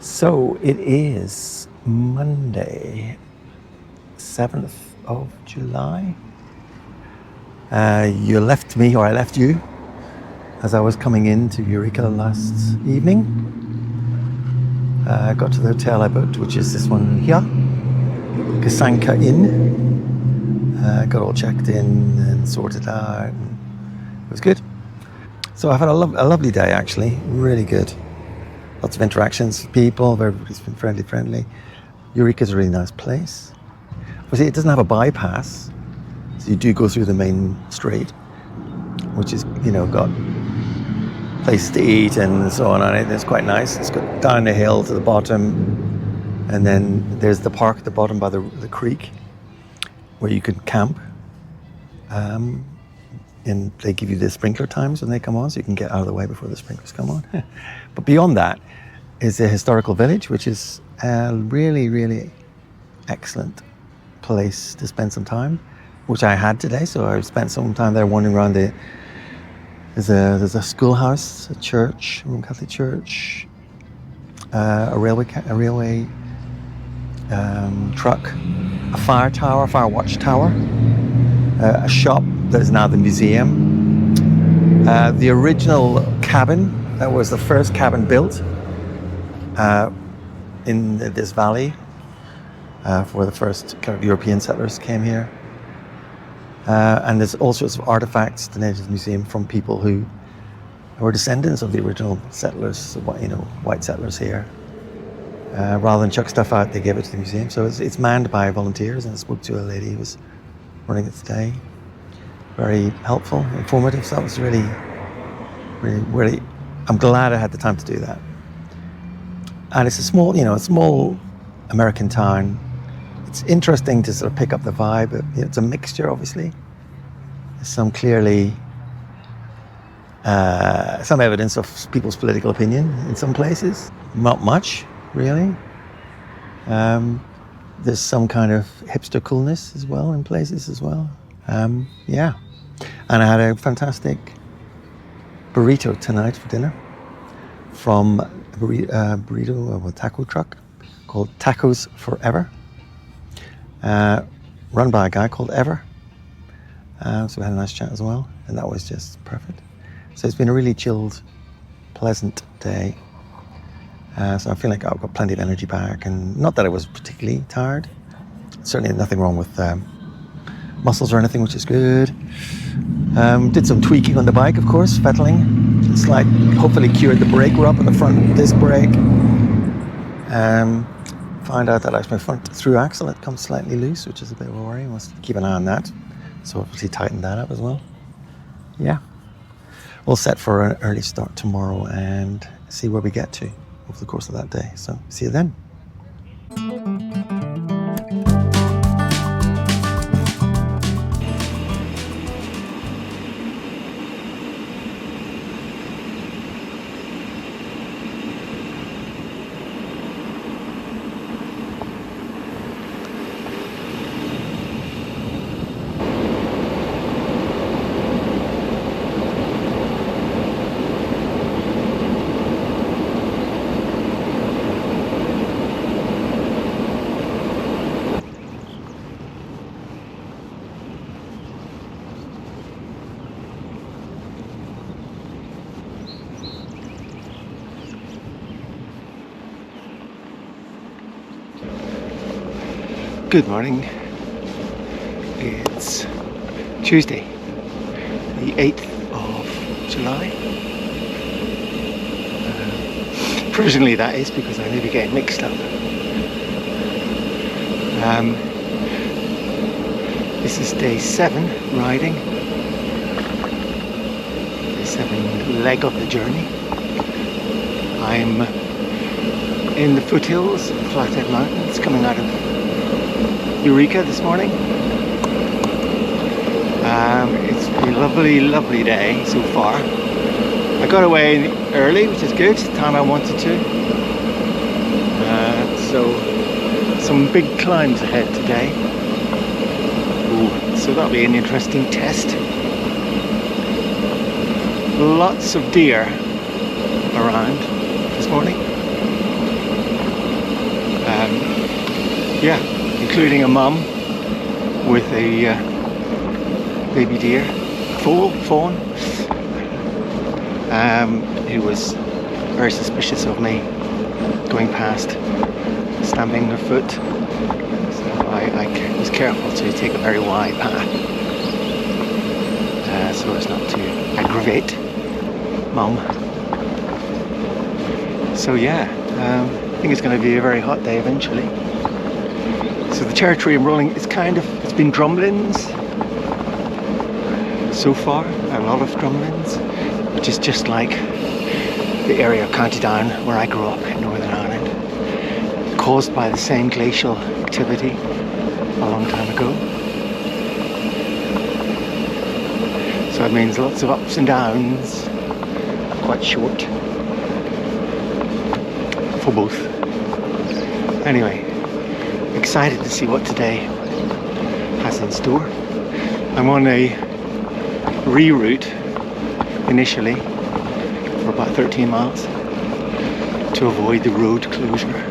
So it is Monday, 7th of July. You left me, or I left you, as I was coming into Eureka last evening. I got to the hotel I booked, which is this one here, Kasanka Inn. Got all checked in and sorted out. And it was good. So I've had a lovely day, actually. Really good. Lots of interactions with people. Everybody's been friendly. Eureka's a really nice place. Well, see, it doesn't have a bypass, so you do go through the main street, which is, got places to eat and so on it. It's quite nice. It's got down the hill to the bottom, and then there's the park at the bottom by the creek, where you can camp. And they give you the sprinkler times when they come on, so you can get out of the way before the sprinklers come on. But beyond that is a historical village, which is a really, really excellent place to spend some time, which I had today. So I spent some time there wandering around. There's a schoolhouse, a church, Roman Catholic church, a railway truck, a fire watchtower, a shop that is now the museum. The original cabin, that was the first cabin built in this valley for the first kind of European settlers came here. And there's all sorts of artifacts donated to the museum from people who were descendants of the original settlers, white settlers here. Rather than chuck stuff out, they gave it to the museum. So it's manned by volunteers, and I spoke to a lady who was running it today. Very helpful, informative. So that was really, I'm glad I had the time to do that. And it's a small American town. It's interesting to sort of pick up the vibe. It's a mixture, obviously. There's some evidence of people's political opinion in some places. Not much, really. There's some kind of hipster coolness as well in places as well. Yeah. And I had a fantastic burrito tonight for dinner from a taco truck called Tacos Forever, run by a guy called Ever. So we had a nice chat as well, and that was just perfect. So it's been a really chilled, pleasant day. So I feel like I've got plenty of energy back, and not that I was particularly tired. Certainly nothing wrong with muscles or anything, which is good. Did some tweaking on the bike, of course, fettling. It's hopefully cured the brake rub on the front disc brake. Found out that my front through axle had come slightly loose, which is a bit of a worry. Must keep an eye on that. So obviously tighten that up as well. Yeah. We'll set for an early start tomorrow and see where we get to over the course of that day. So see you then. Good morning. It's Tuesday, the 8th of July. Provisionally that is, because I may be getting mixed up. This is day 7 riding. Day 7 leg of the journey. I'm in the foothills of the Flathead Mountains, coming out of Eureka this morning. It's been a lovely day so far. I got away early, which is good, the time I wanted to. So some big climbs ahead today. So that'll be an interesting test. Lots of deer around this morning. Yeah, including a mum with a baby deer, fawn, who was very suspicious of me going past, stamping her foot. So I was careful to take a very wide path so as not to aggravate mum. So yeah, I think it's going to be a very hot day eventually. So the territory I'm rolling is it's been drumlins so far, a lot of drumlins, which is just like the area of County Down where I grew up in Northern Ireland, caused by the same glacial activity a long time ago. So it means lots of ups and downs, quite short for both. Anyway, excited to see what today has in store. I'm on a reroute initially for about 13 miles to avoid the road closure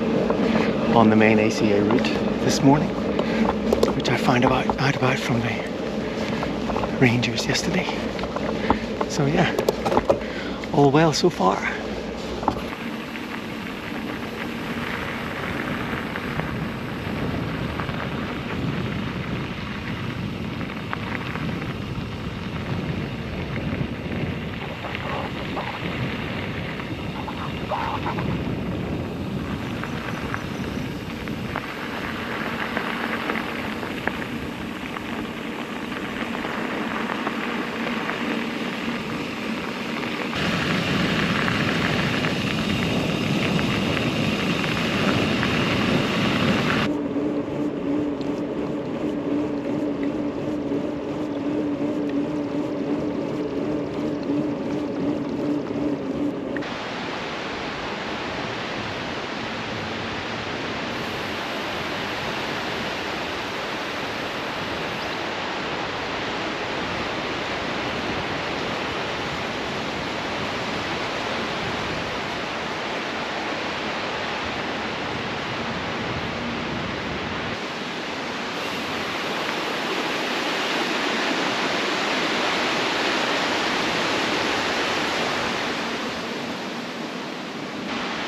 on the main ACA route this morning, which I found out about from the rangers yesterday. So yeah, all well so far.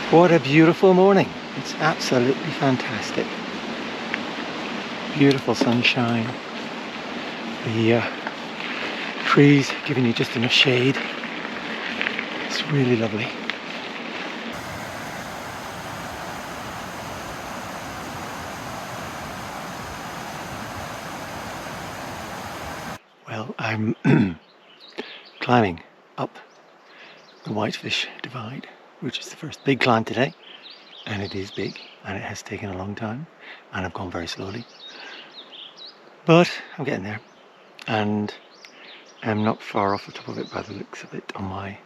What a beautiful morning. It's absolutely fantastic. Beautiful sunshine. The trees giving you just enough shade. It's really lovely. Well, I'm climbing up the Whitefish Divide, which is the first big climb today, and it is big, and it has taken a long time, and I've gone very slowly, but I'm getting there, and I'm not far off the top of it by the looks of it on my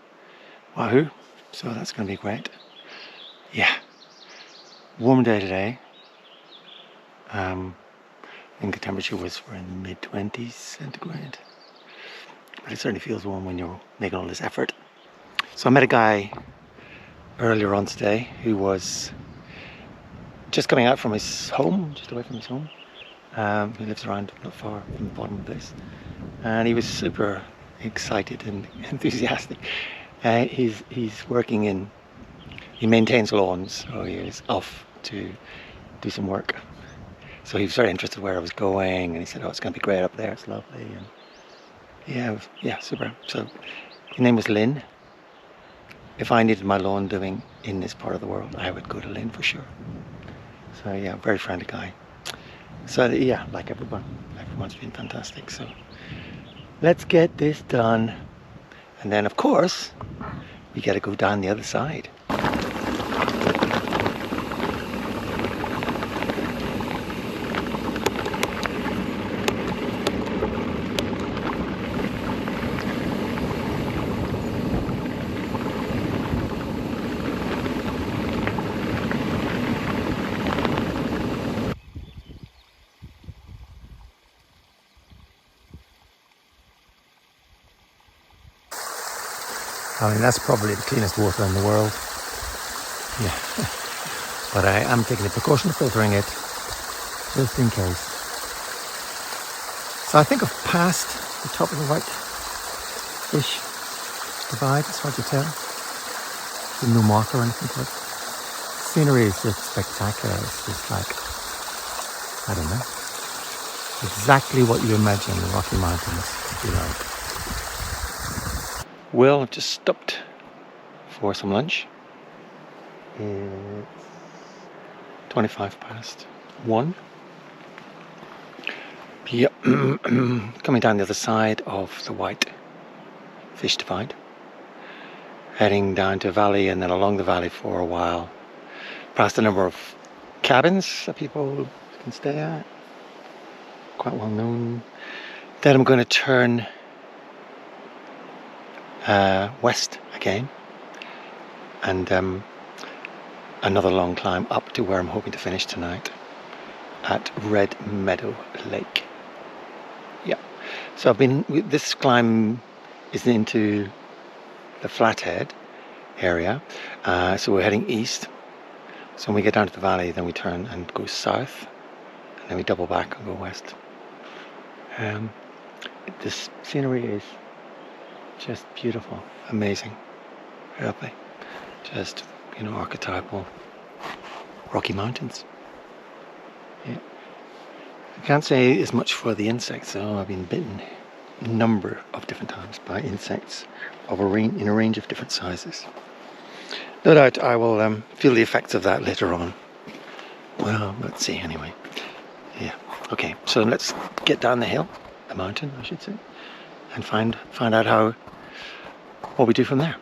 Wahoo, so that's going to be great. Yeah, warm day today. I think the temperature was in the mid-20s centigrade, but it certainly feels warm when you're making all this effort. So I met a guy earlier on today who was just coming out from his home, just away from his home. He lives around not far from the bottom of this, and he was super excited and enthusiastic. He's working he maintains lawns, so he was off to do some work. So he was very interested where I was going, and he said, "Oh, it's going to be great up there. It's lovely." And yeah, super. So his name was Lynn. If I needed my lawn doing in this part of the world, I would go to Lynn for sure. So yeah, very friendly guy. So yeah, like everyone's been fantastic. So let's get this done, and then of course we got to go down the other side. I mean, that's probably the cleanest water in the world. Yeah. But I am taking the precaution of filtering it just in case. So I think I've passed the top of the Whitefish Divide. It's hard to tell. There's no marker or anything to it. Scenery is just spectacular. It's just like, I don't know, exactly what you imagine the Rocky Mountains to be like. Well, I've just stopped for some lunch. It's 1:25. Yep. Coming down the other side of the Whitefish Divide. Heading down to a valley and then along the valley for a while. Past a number of cabins that people can stay at. Quite well known. Then I'm going to turn west again. And another long climb up to where I'm hoping to finish tonight. At Red Meadow Lake. Yeah. So this climb is into the Flathead area. So we're heading east. So when we get down to the valley, then we turn and go south, and then we double back and go west. This scenery is just beautiful, amazing, lovely. Just, archetypal Rocky Mountains. Yeah. I can't say as much for the insects, though. I've been bitten a number of different times by insects in a range of different sizes. No doubt I will feel the effects of that later on. Well, let's see anyway. Yeah. Okay, so let's get down the mountain, I should say, and find out what we do from there.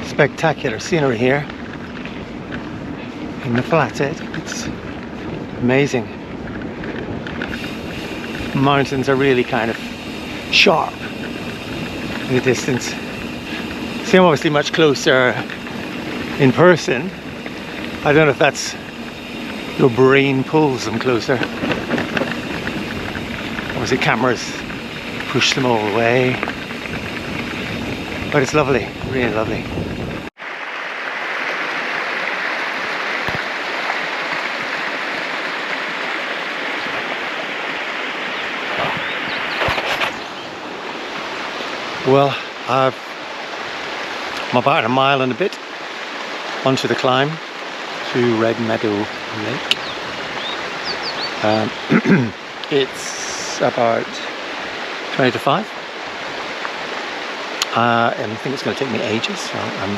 Spectacular scenery here in the Flathead. It's amazing. Mountains are really kind of sharp in the distance. Seem obviously much closer in person. I don't know if that's your brain pulls them closer. Obviously cameras push them all away. But it's lovely, really lovely. Well, I'm about a mile and a bit onto the climb to Red Meadow Lake. It's about 20 to 5. And I think it's going to take me ages, so I'm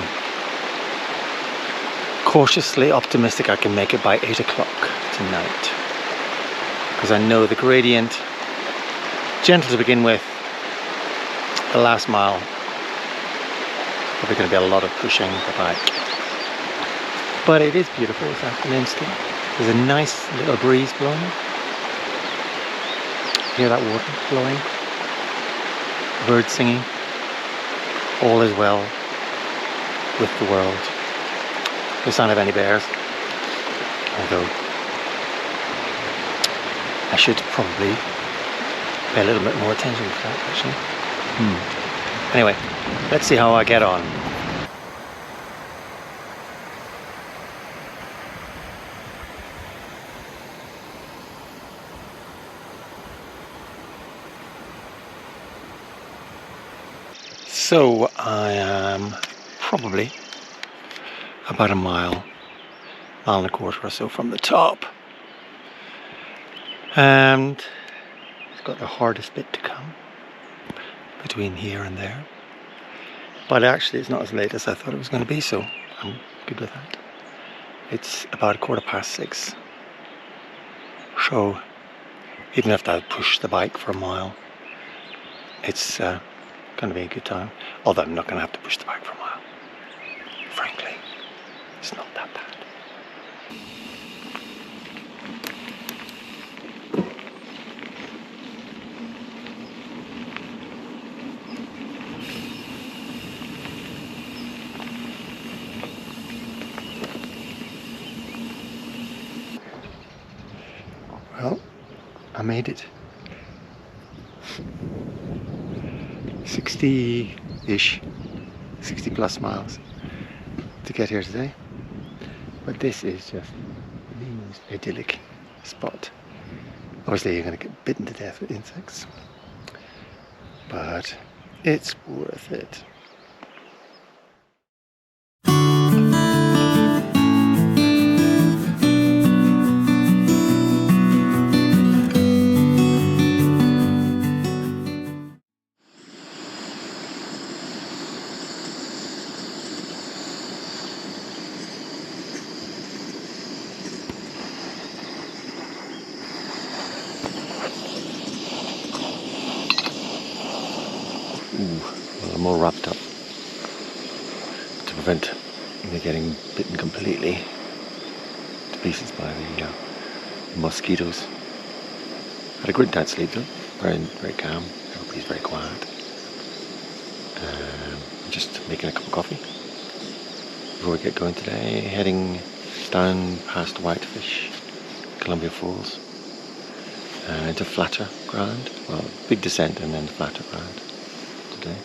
cautiously optimistic I can make it by 8 o'clock tonight. Because I know the gradient, gentle to begin with, the last mile, probably going to be a lot of pushing the bike. But it is beautiful this afternoon still. There's a nice little breeze blowing. Hear that water flowing? Birds singing. All is well with the world. No sign of any bears. Although I should probably pay a little bit more attention to that actually. Anyway, let's see how I get on. So I am probably about a mile and a quarter or so from the top, and it's got the hardest bit to come between here and there, but actually it's not as late as I thought it was going to be, so I'm good with that. It's about 6:15, so even if I push the bike for a mile, it's going to be a good time, although I'm not going to have to push the bike for a mile. Frankly, it's not that bad. Well, I made it. 60-ish, 60 plus miles to get here today. But this is just the most idyllic spot. Obviously you're going to get bitten to death with insects, but it's worth it. Well, I'm all wrapped up to prevent me getting bitten completely to pieces by the mosquitoes. Had a good night's sleep though, very calm, everybody's very quiet. I'm just making a cup of coffee before we get going today, heading down past Whitefish, Columbia Falls, into flatter ground. Well, big descent and then flatter ground today.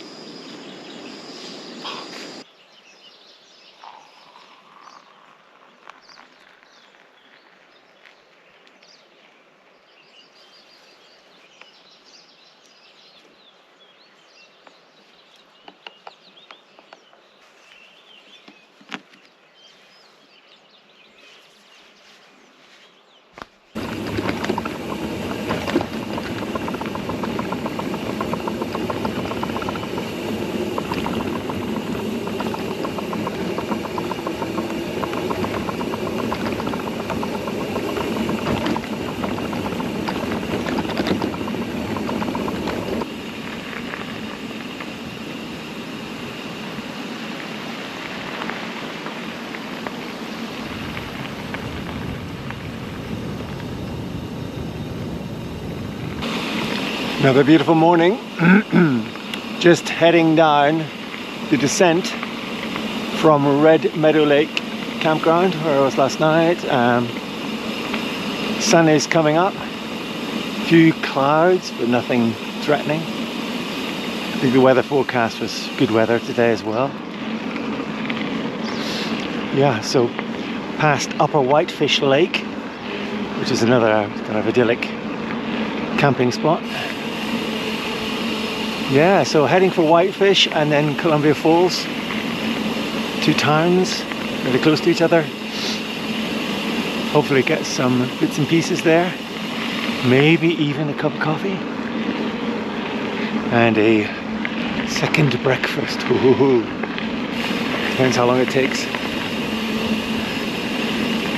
Another beautiful morning. Just heading down the descent from Red Meadow Lake campground where I was last night. Sun is coming up, a few clouds but nothing threatening. I think the weather forecast was good weather today as well. Yeah, so past Upper Whitefish Lake, which is another kind of idyllic camping spot. Yeah, so heading for Whitefish and then Columbia Falls. Two towns, really close to each other. Hopefully get some bits and pieces there. Maybe even a cup of coffee. And a second breakfast. Ooh. Depends how long it takes.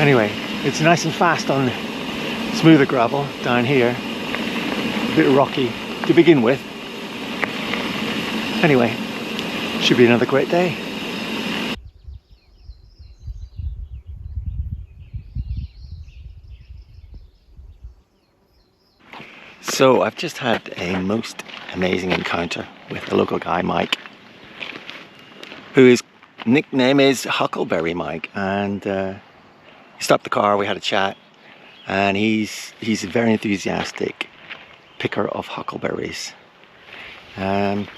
Anyway, it's nice and fast on smoother gravel down here. A bit rocky to begin with. Anyway, should be another great day. So I've just had a most amazing encounter with a local guy, Mike, whose nickname is Huckleberry Mike, and he stopped the car, we had a chat, and he's a very enthusiastic picker of huckleberries. And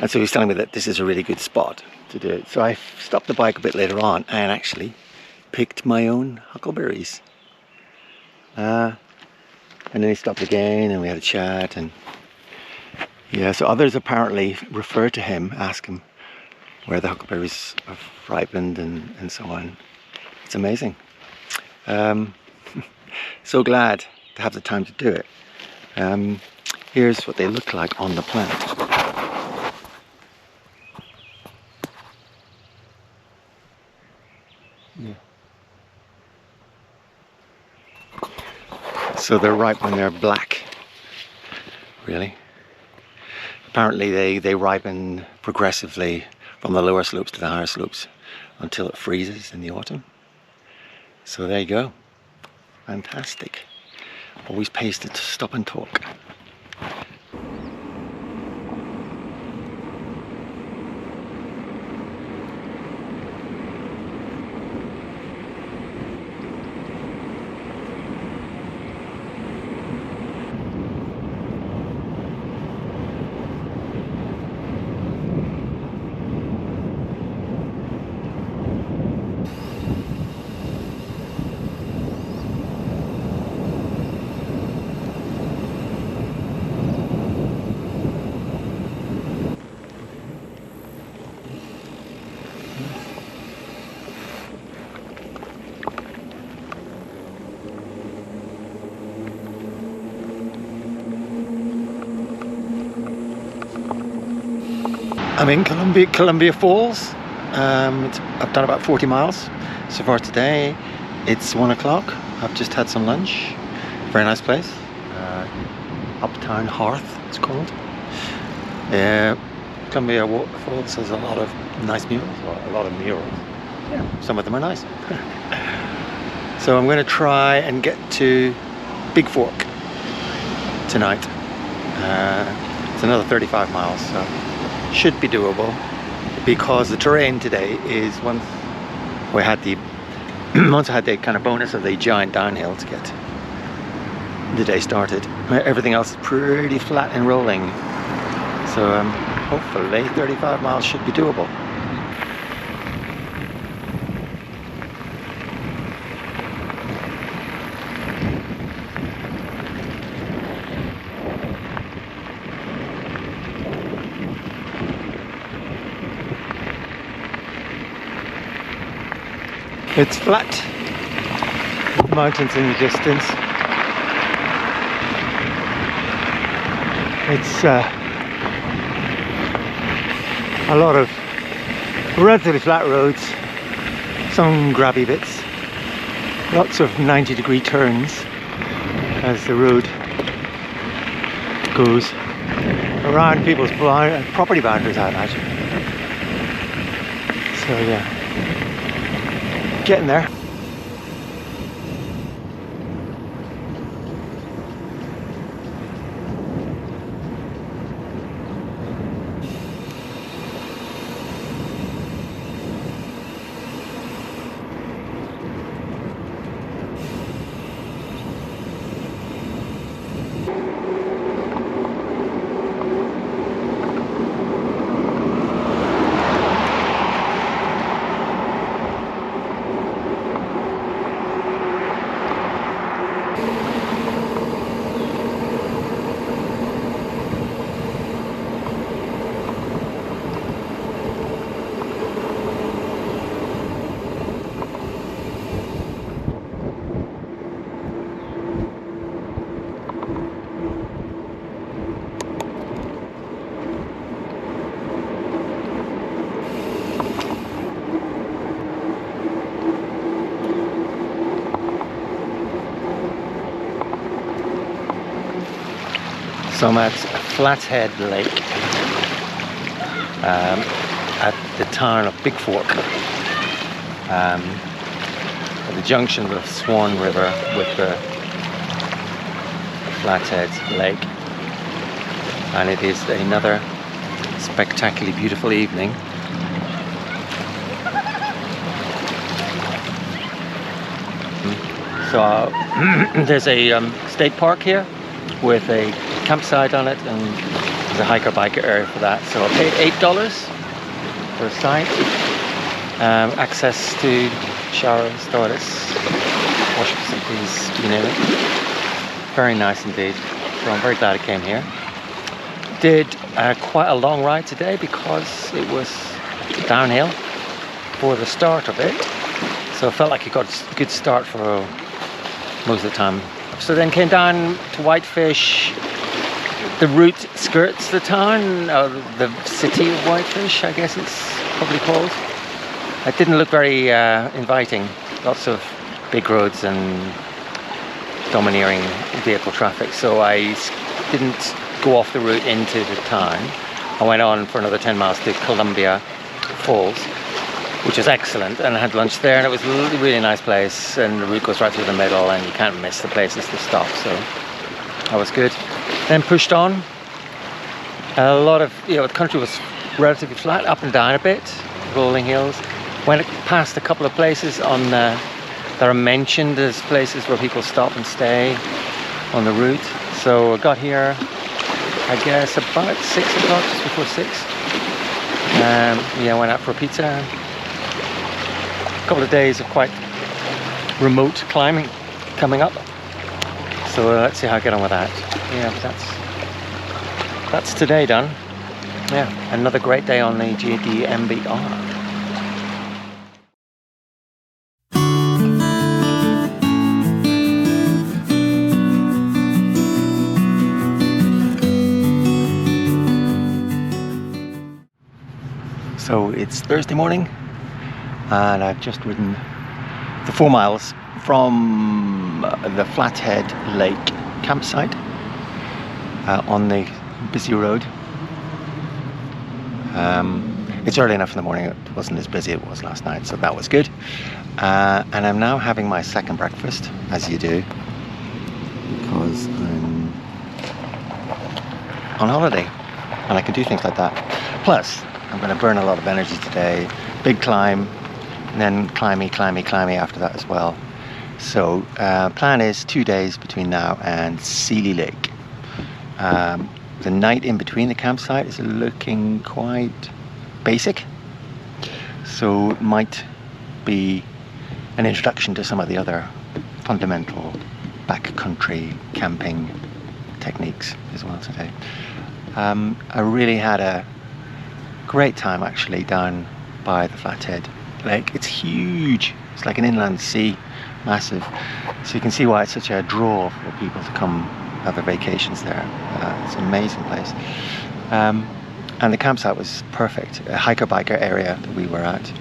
so he was telling me that this is a really good spot to do it. So I stopped the bike a bit later on and actually picked my own huckleberries. And then he stopped again and we had a chat, and Yeah, so others apparently refer to him, ask him where the huckleberries have ripened and so on. It's amazing. So glad to have the time to do it. Here's what they look like on the plant. Yeah. So they're ripe when they're black, really. Apparently they ripen progressively from the lower slopes to the higher slopes until it freezes in the autumn. So there you go. Fantastic. Always pays to stop and talk. I'm in Columbia Falls. I've done about 40 miles so far today. It's 1 o'clock. I've just had some lunch. Very nice place. Uptown Hearth, it's called. Columbia Falls has a lot of nice murals. A lot of murals. Yeah, some of them are nice. So I'm going to try and get to Bigfork tonight. It's another 35 miles, so should be doable, because the terrain today is once I had the kind of bonus of the giant downhill to get the day started. Everything else is pretty flat and rolling, so hopefully 35 miles should be doable. It's flat, mountains in the distance. It's a lot of relatively flat roads, some grabby bits, lots of 90-degree turns as the road goes around people's property boundaries, I imagine. So yeah. Getting there. So I'm at Flathead Lake at the town of Bigfork, at the junction of the Swan River with the Flathead Lake, and it is another spectacularly beautiful evening. So there's a state park here with a campsite on it, and there's a hiker-biker area for that. So I paid $8 for a site, access to showers, toilets, wash facilities, you name it. Very nice indeed. So I'm very glad I came here. did quite a long ride today because it was downhill for the start of it. So I felt like it got a good start for most of the time. So then came down to Whitefish. The route skirts the town, the city of Whitefish, I guess it's probably called. It didn't look very inviting. Lots of big roads and domineering vehicle traffic. So I didn't go off the route into the town. I went on for another 10 miles to Columbia Falls, which was excellent, and I had lunch there, and it was a really nice place, and the route goes right through the middle, and you can't miss the places to stop, so that was good. Then pushed on. A lot of, the country was relatively flat, up and down a bit, rolling hills. Went past a couple of places on that are mentioned as places where people stop and stay on the route. So I got here, I guess, about 6 o'clock, just before 6. Went out for a pizza. A couple of days of quite remote climbing coming up. So let's see how I get on with that. Yeah, that's today done. Yeah, another great day on the GDMBR. So it's Thursday morning, and I've just ridden the 4 miles from the Flathead Lake campsite on the busy road. It's early enough in the morning, it wasn't as busy as it was last night, so that was good. And I'm now having my second breakfast, as you do, because I'm on holiday and I can do things like that. Plus, I'm going to burn a lot of energy today. Big climb, and then climby after that as well. So plan is 2 days between now and Sealy Lake. The night in between the campsite is looking quite basic, so it might be an introduction to some of the other fundamental backcountry camping techniques as well today. I really had a great time actually down by the Flathead Lake. It's huge. It's like an inland sea, massive. So you can see why it's such a draw for people to come have their vacations there. It's an amazing place. And the campsite was perfect. A hiker-biker area that we were at.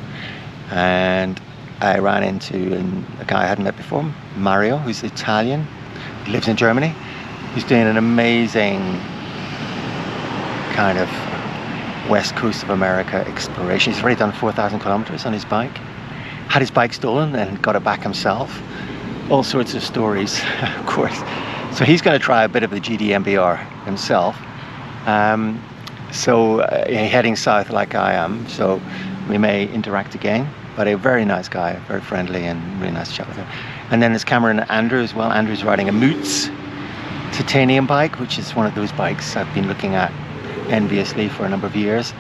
And I ran into a guy I hadn't met before, Mario, who's Italian. He lives in Germany. He's doing an amazing kind of West Coast of America exploration. He's already done 4,000 kilometers on his bike. Had his bike stolen and got it back himself. All sorts of stories, of course. So he's going to try a bit of the GDMBR himself. Heading south like I am, so we may interact again. But a very nice guy, very friendly, and really nice to chat with him. And then there's Cameron and Andrew as well. Andrew's riding a Moots titanium bike, which is one of those bikes I've been looking at enviously for a number of years.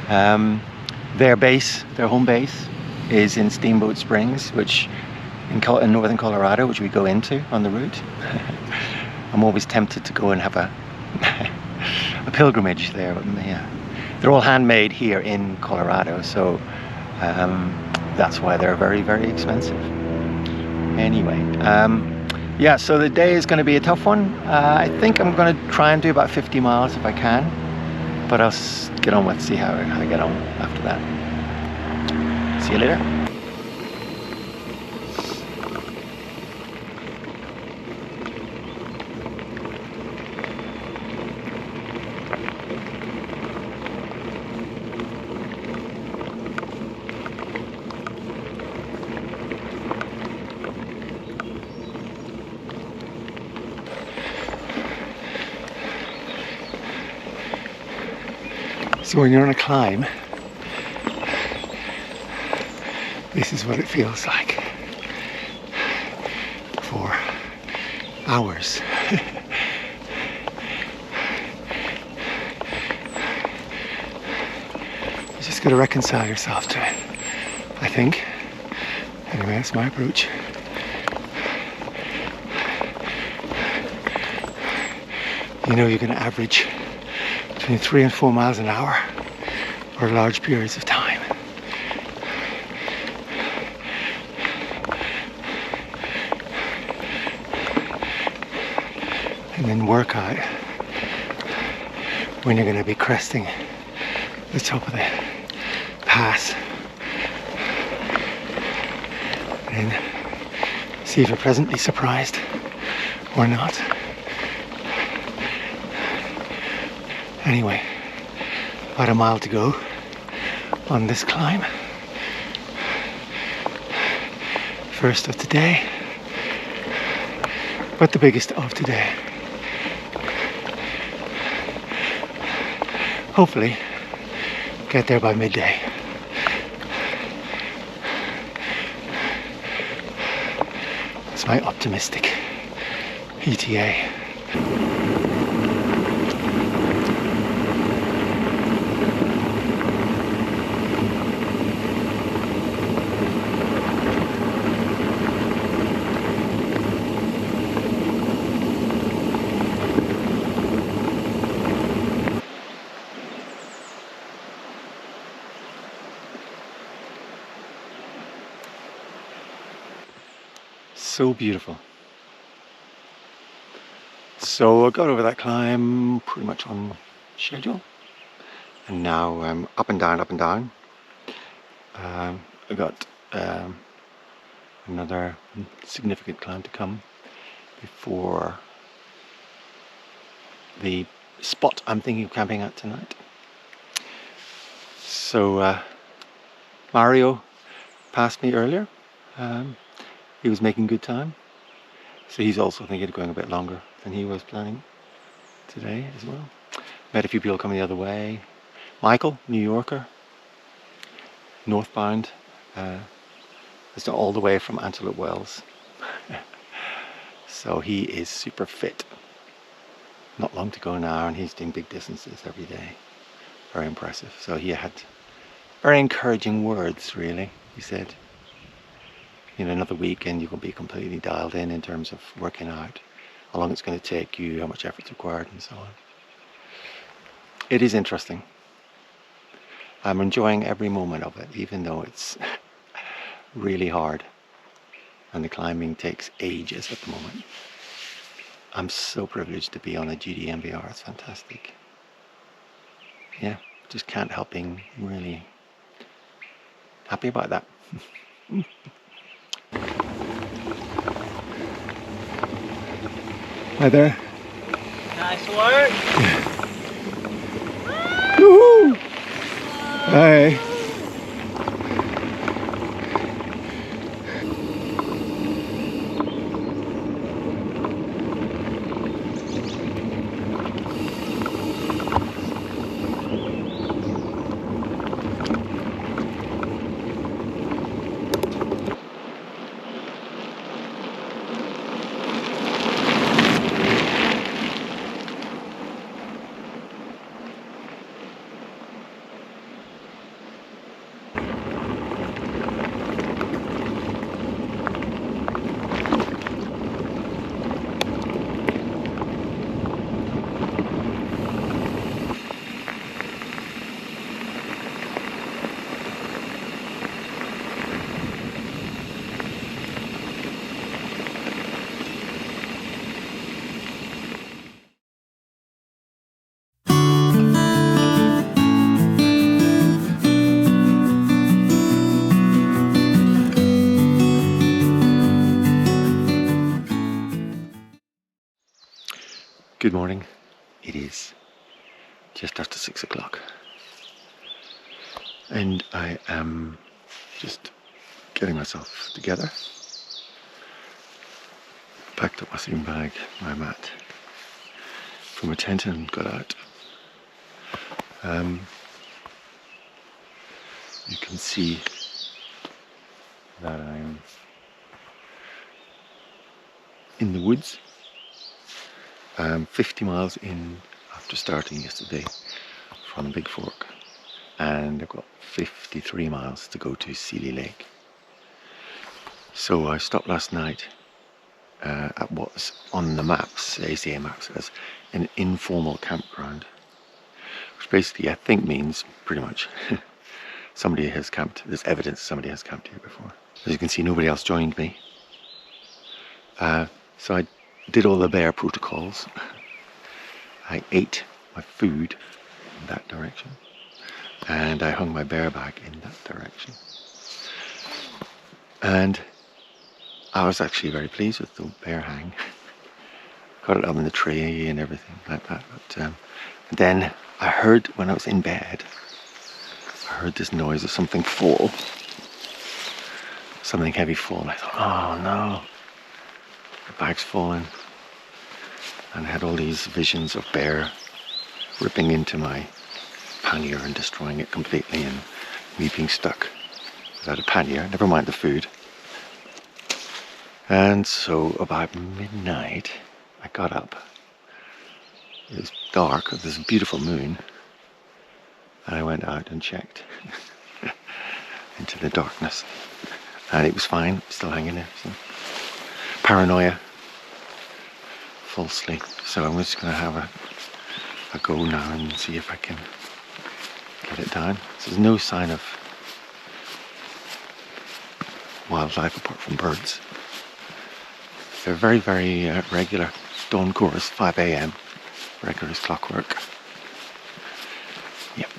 Their home base is in Steamboat Springs, which in northern Colorado, which we go into on the route. I'm always tempted to go and have a pilgrimage there, but yeah, they're all handmade here in Colorado, so that's why they're very, very expensive. Anyway, so the day is going to be a tough one. I think I'm going to try and do about 50 miles if I can, but I'll get on see how I get on after that. See you later. So when you're on a climb, this is what it feels like for hours. You just got to reconcile yourself to it, I think. Anyway, that's my approach. You know you're going to average between between 3 and 4 miles an hour for large periods of time. And then work out when you're going to be cresting the top of the pass. And see if you're pleasantly surprised or not. Anyway, about a mile to go on this climb. First of today, but the biggest of today. Hopefully, get there by midday. It's my optimistic ETA. So beautiful. So I got over that climb pretty much on schedule, and now I'm up and down, up and down. I got another significant climb to come before the spot I'm thinking of camping at tonight. So Mario passed me earlier. He was making good time, so he's also thinking of going a bit longer than he was planning today as well. Met a few people coming the other way. Michael, New Yorker, northbound, it's all the way from Antelope Wells. So he is super fit. Not long to go now, and he's doing big distances every day. Very impressive. So he had very encouraging words, really. He said, in another week and you will be completely dialed in terms of working out, how long it's going to take you, how much effort's required, and so on. It is interesting. I'm enjoying every moment of it, even though it's really hard and the climbing takes ages at the moment. I'm so privileged to be on a GDMBR. It's fantastic. Yeah, just can't help being really happy about that. Hi there. Nice work. Woohoo! Hi. Good morning. It is just after 6 o'clock and I am just getting myself together. Packed up my sleeping bag, my mat from a tent and got out. You can see that I'm in the woods. 50 miles in after starting yesterday from Bigfork, and I've got 53 miles to go to Sealy Lake. So I stopped last night at what's on the maps, ACA maps, as an informal campground. which basically I think means pretty much somebody has camped. There's evidence somebody has camped here before. As you can see, nobody else joined me. So I did all the bear protocols. I ate my food in that direction, and I hung my bear bag in that direction. And I was actually very pleased with the bear hang. Got it up in the tree and everything like that. But then I heard, when I was in bed, I heard this noise of something fall. Something heavy fall. I thought, oh no, the bag's fallen. And I had all these visions of bear ripping into my pannier and destroying it completely, and me being stuck without a pannier, never mind the food. And so about midnight, I got up. It was dark, there was a beautiful moon, and I went out and checked into the darkness. And it was fine, still hanging there. So. Paranoia, full sleep. So I'm just going to have a go now and see if I can get it down. So there's no sign of wildlife apart from birds. They're very, very regular. Dawn chorus, 5 a.m. Regular as clockwork. Yep.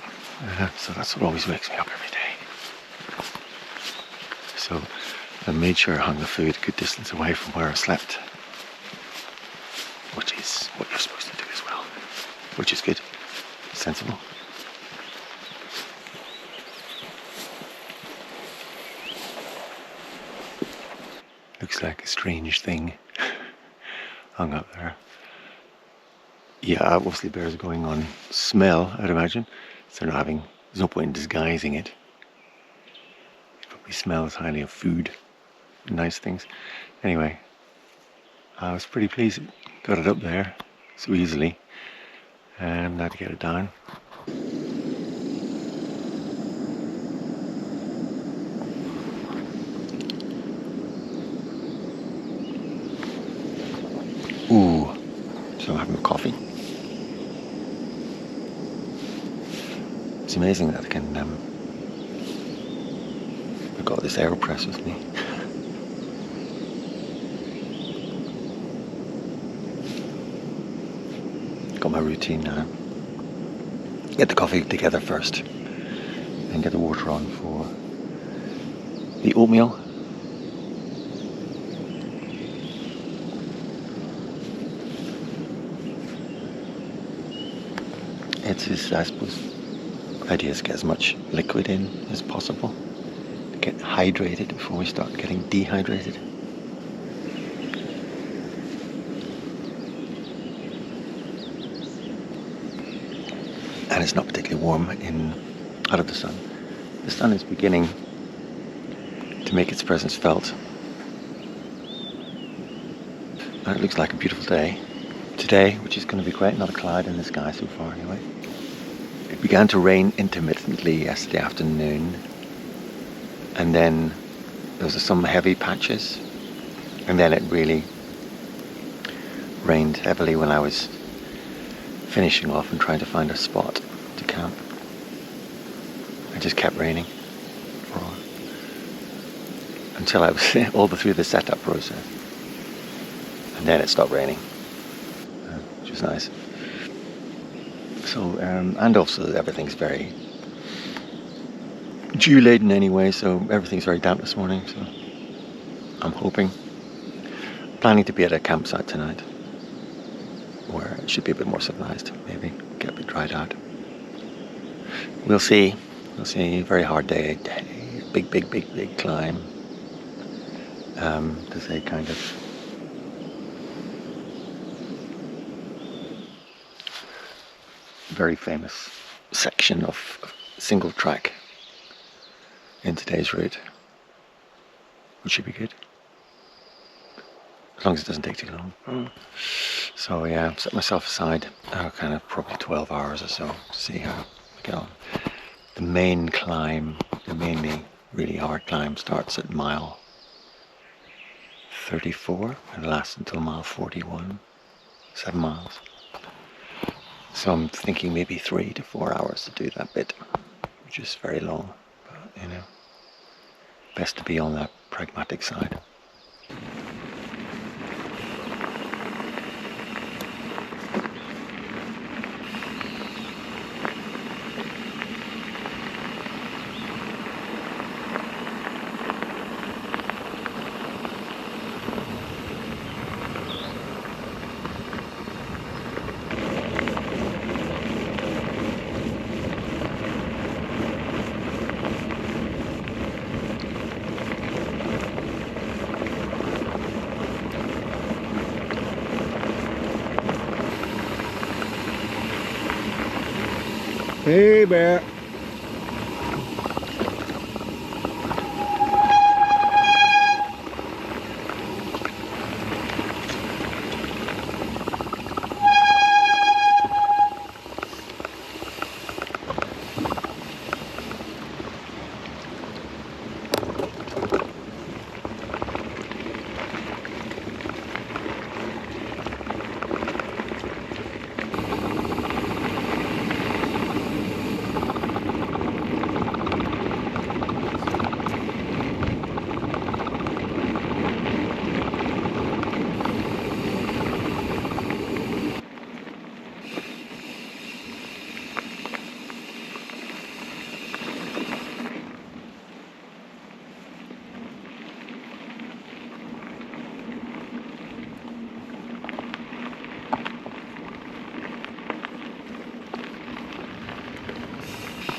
So that's what always wakes me up every day. So I made sure I hung the food a good distance away from where I slept, which is what you're supposed to do as well, which is good, sensible. Looks like a strange thing hung up there. Yeah, obviously bears are going on smell, I'd imagine. So there's no point in disguising it. It probably smells highly of food, nice things. Anyway, I was pretty pleased it got it up there so easily, and now to get it down. Ooh, so I'm having coffee. It's amazing that I can, I've got this AeroPress with me. Got my routine now. Get the coffee together first, and get the water on for the oatmeal. I suppose, the idea is to get as much liquid in as possible to get hydrated before we start getting dehydrated. And it's not particularly warm out of the sun. The sun is beginning to make its presence felt. And it looks like a beautiful day today, which is going to be great. Not a cloud in the sky so far anyway. It began to rain intermittently yesterday afternoon, and then there was some heavy patches, and then it really rained heavily when I was finishing off and trying to find a spot to camp. It just kept raining until I was all through the setup process, and then it stopped raining, which was nice. So, and also everything's very dew laden anyway, so everything's very damp this morning. So I'm planning to be at a campsite tonight where it should be a bit more civilized, maybe get a bit dried out. We'll see. Very hard day. Big climb. There's a kind of very famous section of single track in today's route, which should be good, as long as it doesn't take too long. So yeah, I've set myself aside kind of probably 12 hours or so to see how I get on. The main climb, the mainly really hard climb, starts at mile 34 and lasts until mile 41, 7 miles. So I'm thinking maybe 3 to 4 hours to do that bit, which is very long, but you know, best to be on the pragmatic side. Hey, bear.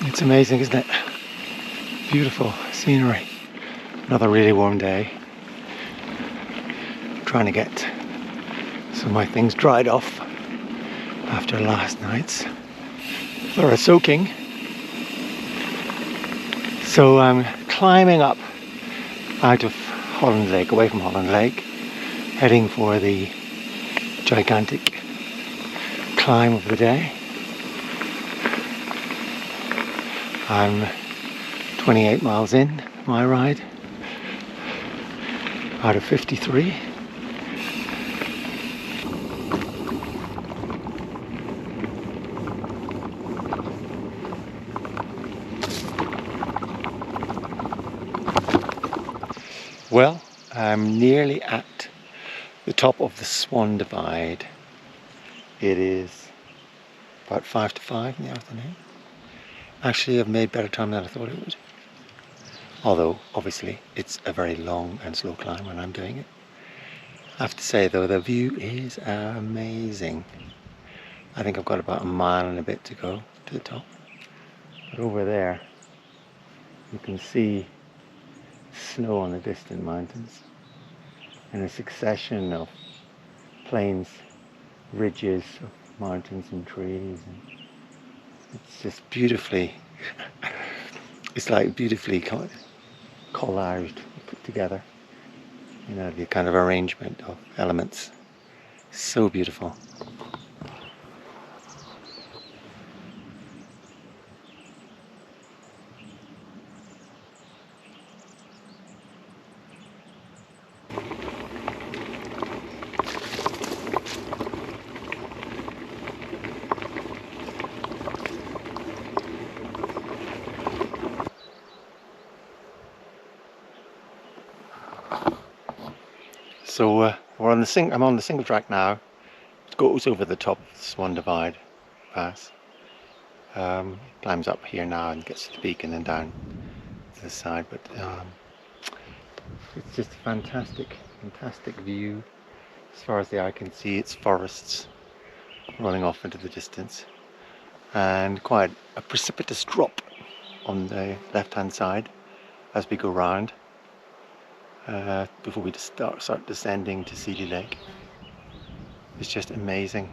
It's amazing, isn't it? Beautiful scenery. Another really warm day. Trying to get some of my things dried off after last night's thorough soaking. So I'm climbing up out of Holland Lake, away from Holland Lake, heading for the gigantic climb of the day. I'm 28 miles in my ride out of 53. Well, I'm nearly at the top of the Swan Divide. It is about 5 to 5 in the afternoon. Actually, I've made better time than I thought it would. Although, obviously, it's a very long and slow climb when I'm doing it. I have to say, though, the view is amazing. I think I've got about a mile and a bit to go to the top. But over there, you can see snow on the distant mountains and a succession of plains, ridges of mountains and trees. And it's just beautifully, it's like beautifully collaged, put together. You know, the kind of arrangement of elements. So beautiful. So I'm on the single track now. It goes over the top of the Swan Divide pass. Climbs up here now and gets to the peak and then down to the side. But it's just a fantastic, fantastic view. As far as the eye can see, it's forests running off into the distance, and quite a precipitous drop on the left-hand side as we go round. Before we start descending to Seeley Lake. It's just amazing.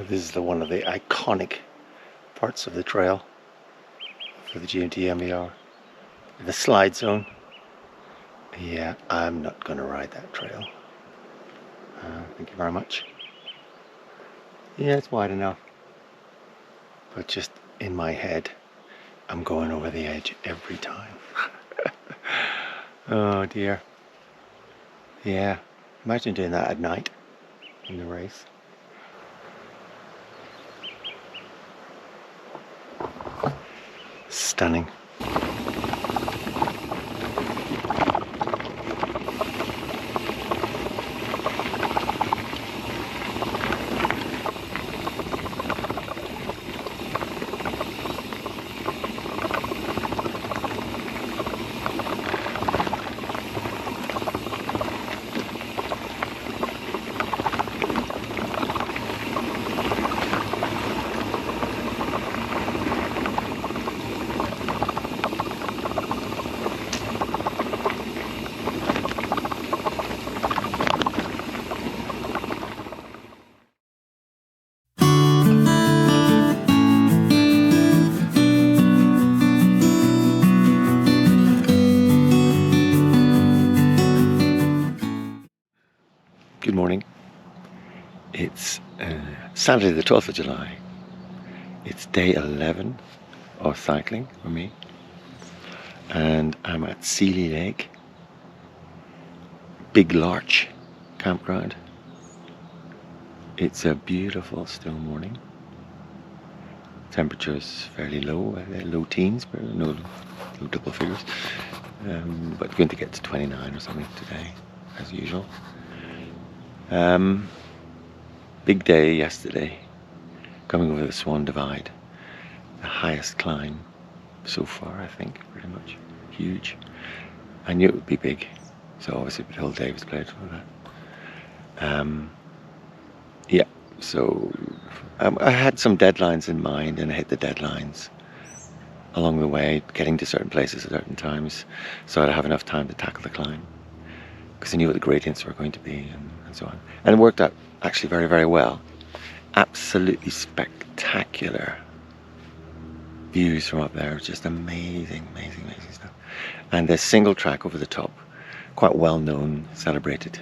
This is one of the iconic parts of the trail for the GDMBR, the slide zone. Yeah, I'm not going to ride that trail. Thank you very much. Yeah, it's wide enough. but just in my head, I'm going over the edge every time. Oh dear. Yeah, imagine doing that at night in the race. Stunning. Good morning. It's Saturday the 12th of July. It's day 11 of cycling for me. And I'm at Sealy Lake, Big Larch campground. It's a beautiful still morning. Temperature's fairly low, low teens, but no double figures. But going to get to 29 or something today, as usual. Big day yesterday, coming over the Swan Divide, the highest climb so far, I think, pretty much. Huge. I knew it would be big, so obviously the whole day was played for that. Yeah, so I had some deadlines in mind, and I hit the deadlines along the way, getting to certain places at certain times, so I'd have enough time to tackle the climb, because I knew what the gradients were going to be and so on. And it worked out actually very, very well. Absolutely spectacular views from up there, just amazing, amazing, amazing stuff. And there's single track over the top, quite well known, celebrated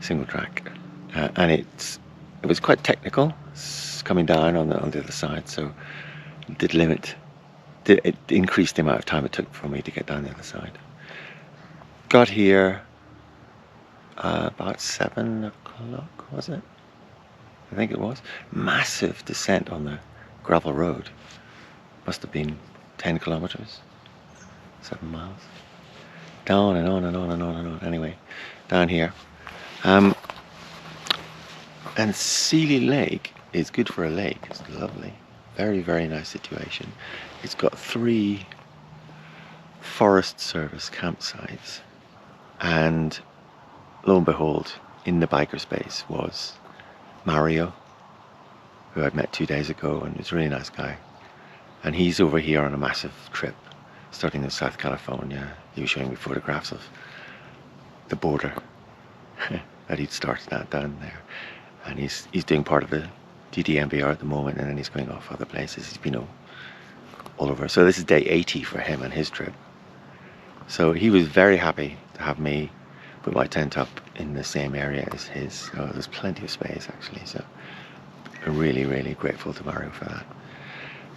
single track, and it was quite technical coming down on the other side, so it increased the amount of time it took for me to get down the other side. Got here about 7 o'clock, was it? I think it was. Massive descent on the gravel road. Must have been 10 kilometers, 7 miles. Down and on and on and on and on. Anyway, down here. And Sealy Lake is good for a lake. It's lovely. Very, very nice situation. It's got 3 Forest Service campsites. And lo and behold, in the biker space was Mario, who I'd met 2 days ago, and he's a really nice guy. And he's over here on a massive trip, starting in South California. He was showing me photographs of the border that he'd started at down there. And he's doing part of the GDMBR at the moment, and then he's going off other places. He's been all over. So this is day 80 for him and his trip. So he was very happy to have me put my tent up in the same area as his. So there's plenty of space actually. So I'm really, really grateful to Mario for that.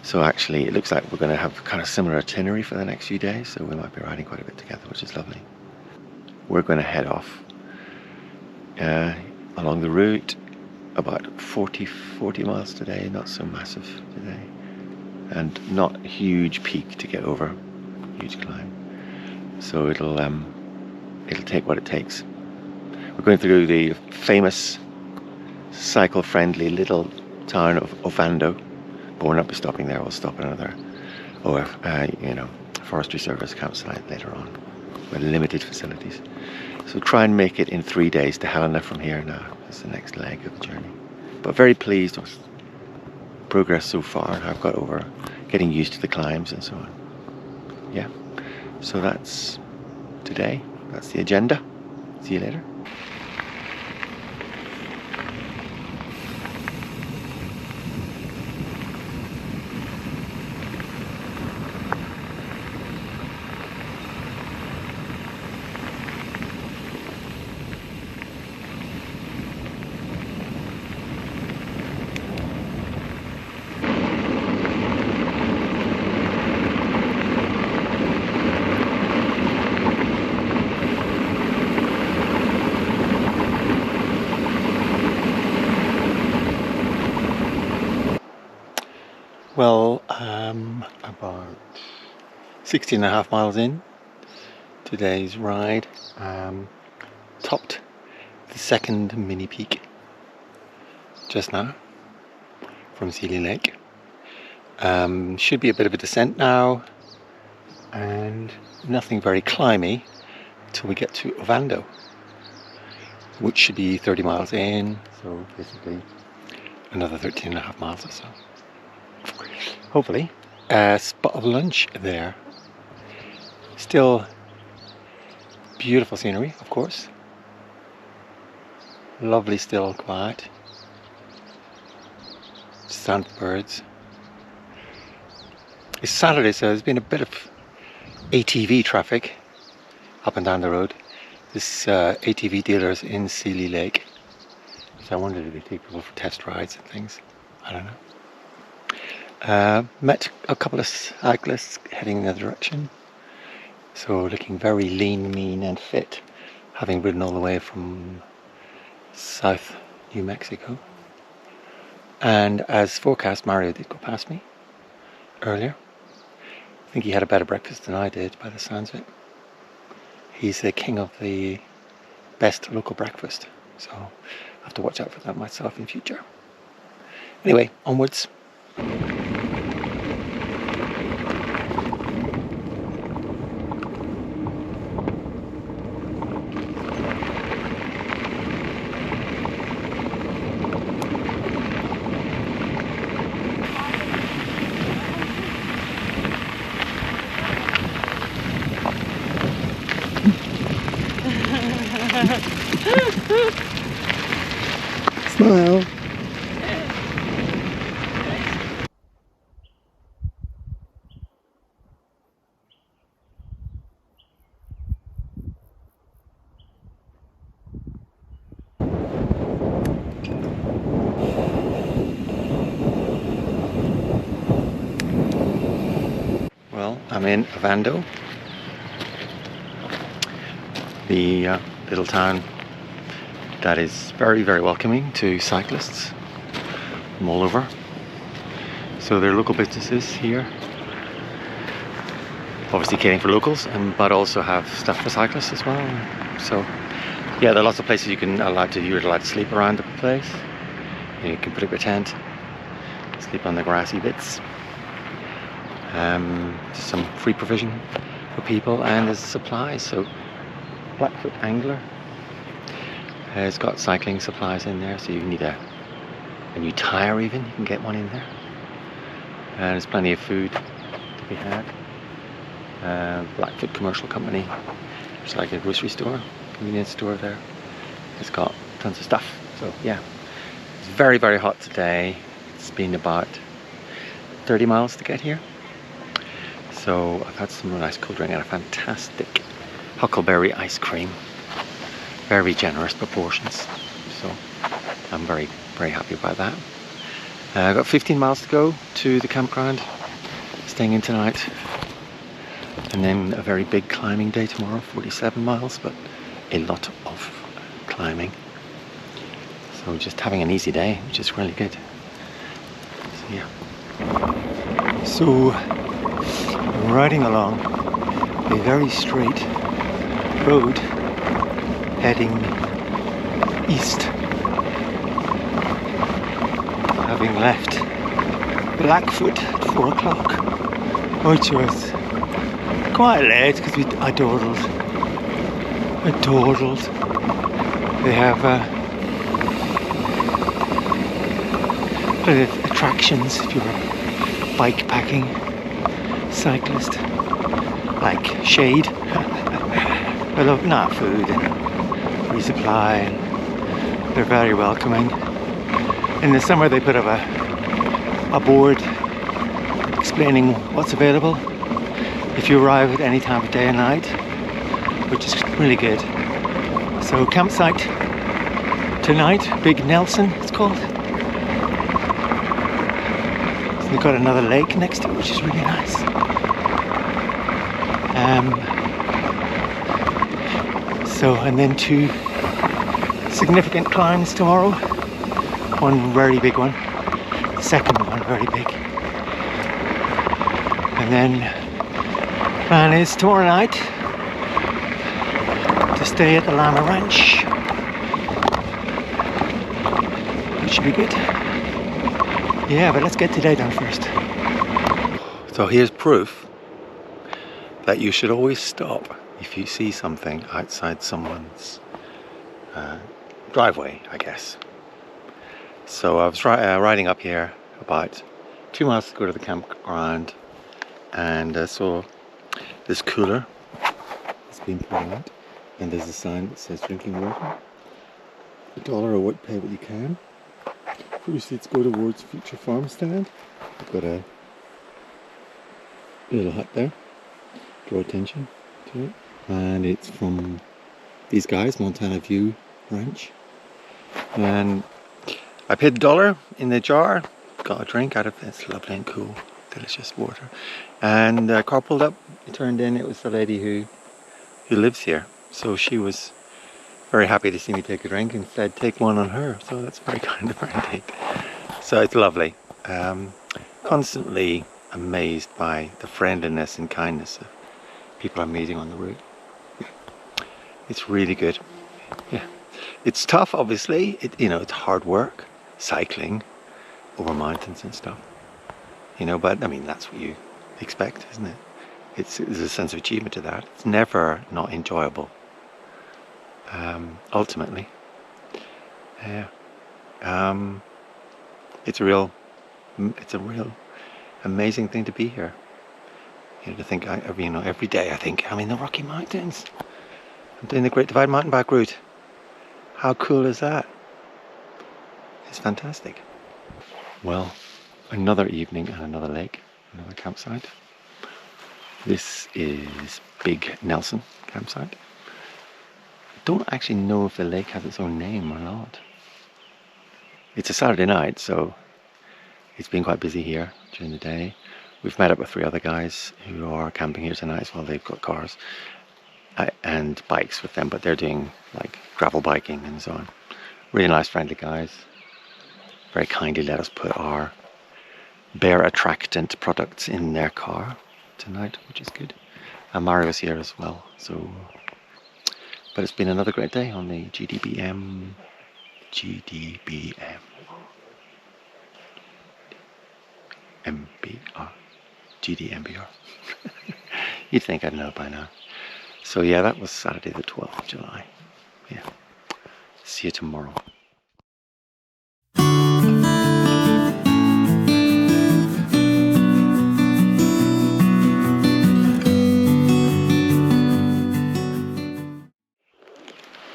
So actually it looks like we're going to have kind of similar itinerary for the next few days. So we might be riding quite a bit together, which is lovely. We're going to head off along the route, about 40 miles today, not so massive today, and not a huge peak to get over, huge climb. So it'll take what it takes. We're going through the famous cycle-friendly little town of Ovando, but we're not be stopping there. We'll stop at another Forestry Service campsite later on with limited facilities. So try and make it in 3 days to Helena from here now. That's the next leg of the journey. But very pleased with progress so far. I've got over getting used to the climbs and so on. Yeah. So that's today. That's the agenda. See you later. Well, about 16.5 miles in today's ride, topped the second mini peak just now from Sealy Lake. Should be a bit of a descent now, and nothing very climby till we get to Ovando, which should be 30 miles in, so basically another 13.5 miles or so. Hopefully, a spot of lunch there. Still beautiful scenery, of course. Lovely, still quiet. Sound of birds. It's Saturday, so there's been a bit of ATV traffic up and down the road. This ATV dealers in Sealy Lake. So I wondered if they take people for test rides and things. I don't know. Met a couple of cyclists heading in the direction. So looking very lean, mean and fit, having ridden all the way from South New Mexico. And as forecast, Mario did go past me earlier. I think he had a better breakfast than I did by the sounds of it. He's the king of the best local breakfast, so I have to watch out for that myself in future. Anyway, onwards. Smile. Well, I'm in Ovando, the little town that is very, very welcoming to cyclists from all over. So there are local businesses here, obviously catering for locals, but also have stuff for cyclists as well. So yeah, there are lots of places you're allowed to sleep around the place. You can put up your tent, sleep on the grassy bits. Some free provision for people, and there's supplies. So Blackfoot Angler has got cycling supplies in there, so you need a new tyre even, you can get one in there. And there's plenty of food to be had. Blackfoot Commercial Company, it's like a grocery store, convenience store there. It's got tons of stuff. So yeah, it's very, very hot today. It's been about 30 miles to get here. So I've had some nice cold drink and a fantastic huckleberry ice cream. Very generous proportions. So I'm very, very happy about that. I've got 15 miles to go to the campground, staying in tonight. And then a very big climbing day tomorrow, 47 miles, but a lot of climbing. So just having an easy day, which is really good. So yeah. So riding along a very straight road heading east, having left Blackfoot at 4 o'clock, which was quite late because I dawdled. They have plenty of attractions if you're a bike packing cyclist, like shade, but not food and resupply, and they're very welcoming. In the summer they put up a board explaining what's available if you arrive at any time of day and night, which is really good. So campsite tonight, Big Nelson it's called. So they've got another lake next to it, which is really nice. And then 2 significant climbs tomorrow. One very big one, the second one very big. And then plan is tomorrow night to stay at the Llama Ranch, which should be good. Yeah, but let's get today done first. So here's proof that you should always stop if you see something outside someone's driveway, I guess. So I was riding up here about 2 miles to go to the campground, and saw this cooler. It's been put out, and there's a sign that says drinking water. $1 or what, pay what you can. Proceeds go towards future farm stand. I've got a little hut there. Draw attention to it. And it's from these guys, Montana View Ranch. And I paid $1 in the jar. Got a drink out of it. It's lovely and cool. Delicious water. And a car pulled up. It turned in. It was the lady who lives here. So she was very happy to see me take a drink and said take one on her. So that's very kind of her indeed. So it's lovely. Constantly amazed by the friendliness and kindness of people I'm meeting on the route. It's really good. Yeah, it's tough, obviously. It's hard work, cycling over mountains and stuff. But I mean that's what you expect, isn't it? There's a sense of achievement to that. It's never not enjoyable. Ultimately, yeah. It's a real amazing thing to be here. To think, every day I think I'm in the Rocky Mountains. I'm doing the Great Divide mountain bike route. How cool is that? It's fantastic. Well, another evening and another lake, another campsite. This is Big Nelson campsite. I don't actually know if the lake has its own name or not. It's a Saturday night, so it's been quite busy here during the day. We've met up with 3 other guys who are camping here tonight as well. They've got cars and bikes with them, but they're doing like gravel biking and so on. Really nice, friendly guys. Very kindly let us put our bear attractant products in their car tonight, which is good. And Mario's here as well. But it's been another great day on the GDMBR. GDMBR. You'd think I'd know by now. So yeah, that was Saturday the 12th of July. Yeah. See you tomorrow.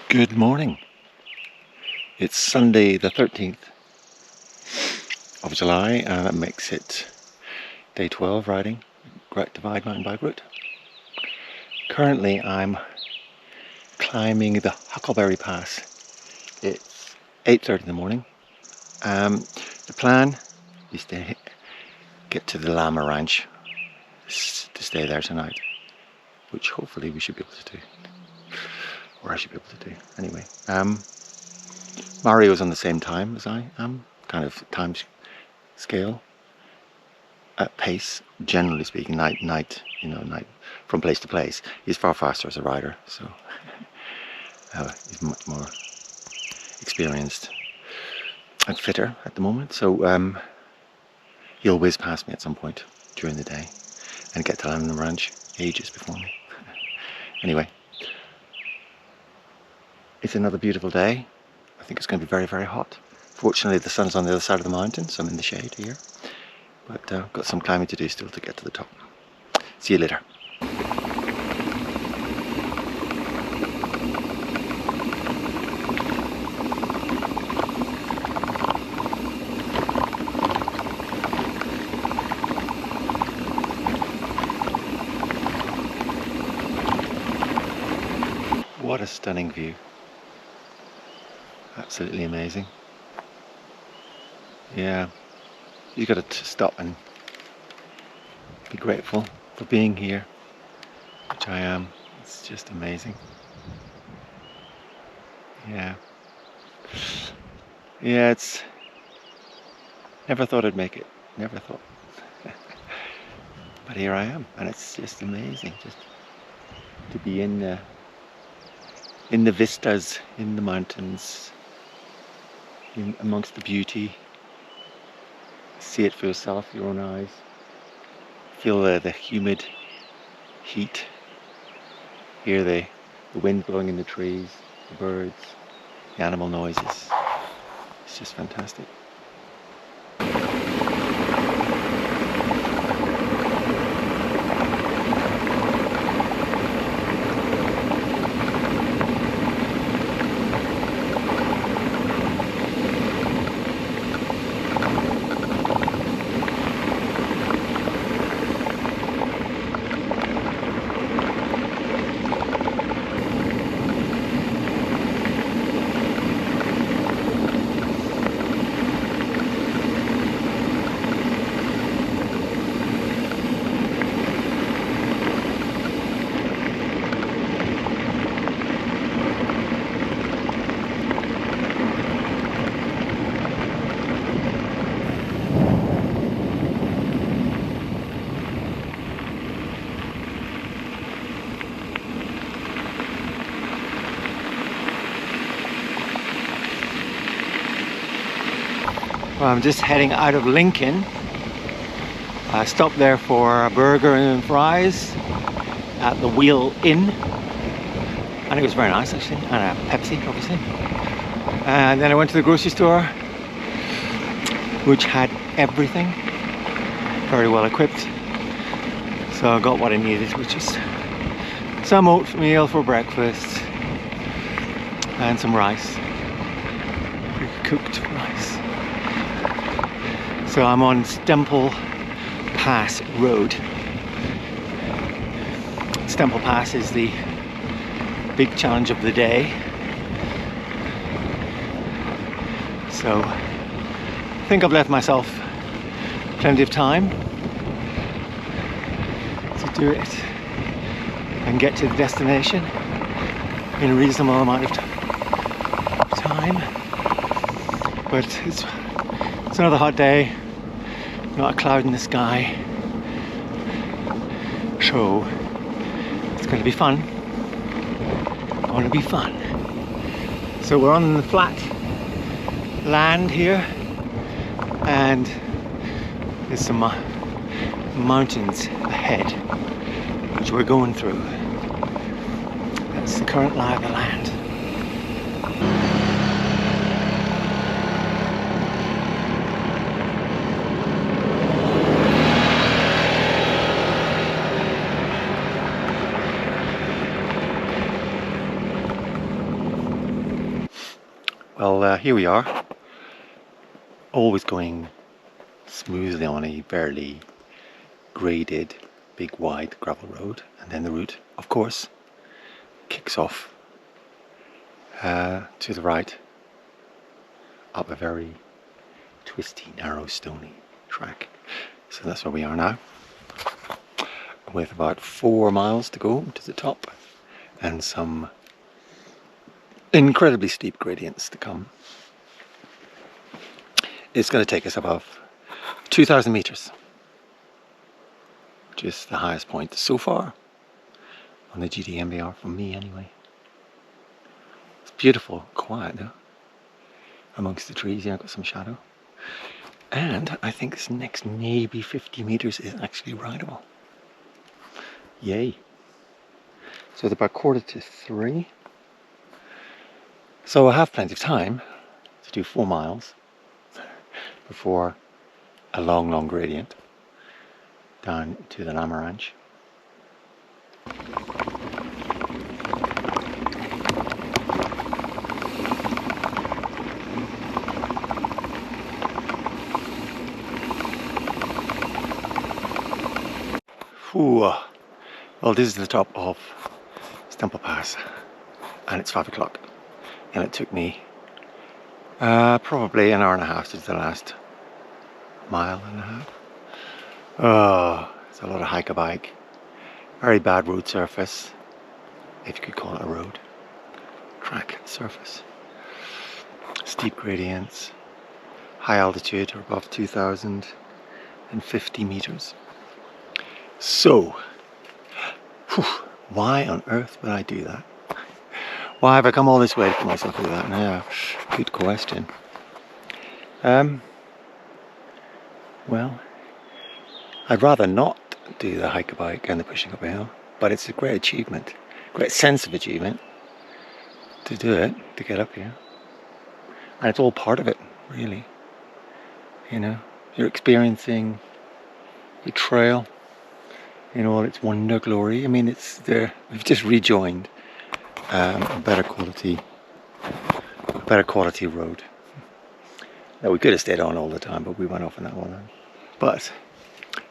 Good morning. It's Sunday the 13th of July, and that makes it day 12 riding Great Divide mountain bike route. Currently I'm climbing the Huckleberry Pass. It's 8:30 in the morning. The plan is to get to the Llama Ranch to stay there tonight, which hopefully we should be able to do, or I should be able to do. Anyway, Mario's on the same time as I am, kind of time scale. At pace, generally speaking, night from place to place. He's far faster as a rider, so he's much more experienced and fitter at the moment. So he'll whiz past me at some point during the day and get to Llama Ranch ages before me. Anyway, it's another beautiful day. I think it's going to be very, very hot. Fortunately, the sun's on the other side of the mountain, so I'm in the shade here. But I've got some climbing to do still to get to the top. See you later. What a stunning view. Absolutely amazing. Yeah. You've got to stop and be grateful for being here, which I am. It's just amazing. Yeah. Yeah, it's... Never thought I'd make it. Never thought. But here I am, and it's just amazing just to be in the vistas, in the mountains, amongst the beauty. See it for yourself, your own eyes. Feel the humid heat. Hear the wind blowing in the trees, the birds, the animal noises. It's just fantastic. Well, I'm just heading out of Lincoln. I stopped there for a burger and fries at the Wheel Inn. And it was very nice actually, and a Pepsi obviously. And then I went to the grocery store, which had everything, very well equipped. So I got what I needed, which is some oatmeal for breakfast and some rice, cooked rice. So I'm on Stemple Pass Road. Stemple Pass is the big challenge of the day. So I think I've left myself plenty of time to do it and get to the destination in a reasonable amount of time. But it's another hot day, not a cloud in the sky, so it's going to be fun. Going to be fun. So we're on the flat land here, and there's some mountains ahead, which we're going through. That's the current lie of the land. Well, here we are, always going smoothly on a fairly graded, big wide gravel road, and then the route, of course, kicks off to the right up a very twisty, narrow, stony track. So that's where we are now, with about 4 miles to go to the top and some incredibly steep gradients to come. It's going to take us above 2,000 meters, which is the highest point so far on the GDMBR for me anyway. It's beautiful, quiet though, amongst the trees. Yeah, I've got some shadow. And I think this next maybe 50 meters is actually rideable. Yay. So it's about 2:45. So I have plenty of time to do 4 miles before a long gradient down to the Llama Ranch. Ooh. Well, this is the top of Stemple Pass, and it's 5 o'clock. And it took me probably an hour and a half to do the last mile and a half. Oh, it's a lot of hike a bike. Very bad road surface, if you could call it a road. Track surface. Steep gradients. High altitude, or above 2,050 meters. So, whew, why on earth would I do that? Why have I come all this way to put myself through that? Yeah, good question. Well, I'd rather not do the hike a bike and the pushing up a hill, but it's a great achievement, great sense of achievement to do it, to get up here. And it's all part of it, really. You know, you're experiencing the trail in all its wonder glory. I mean, it's there. We've just rejoined a better quality road that we could have stayed on all the time, but we went off on that one. But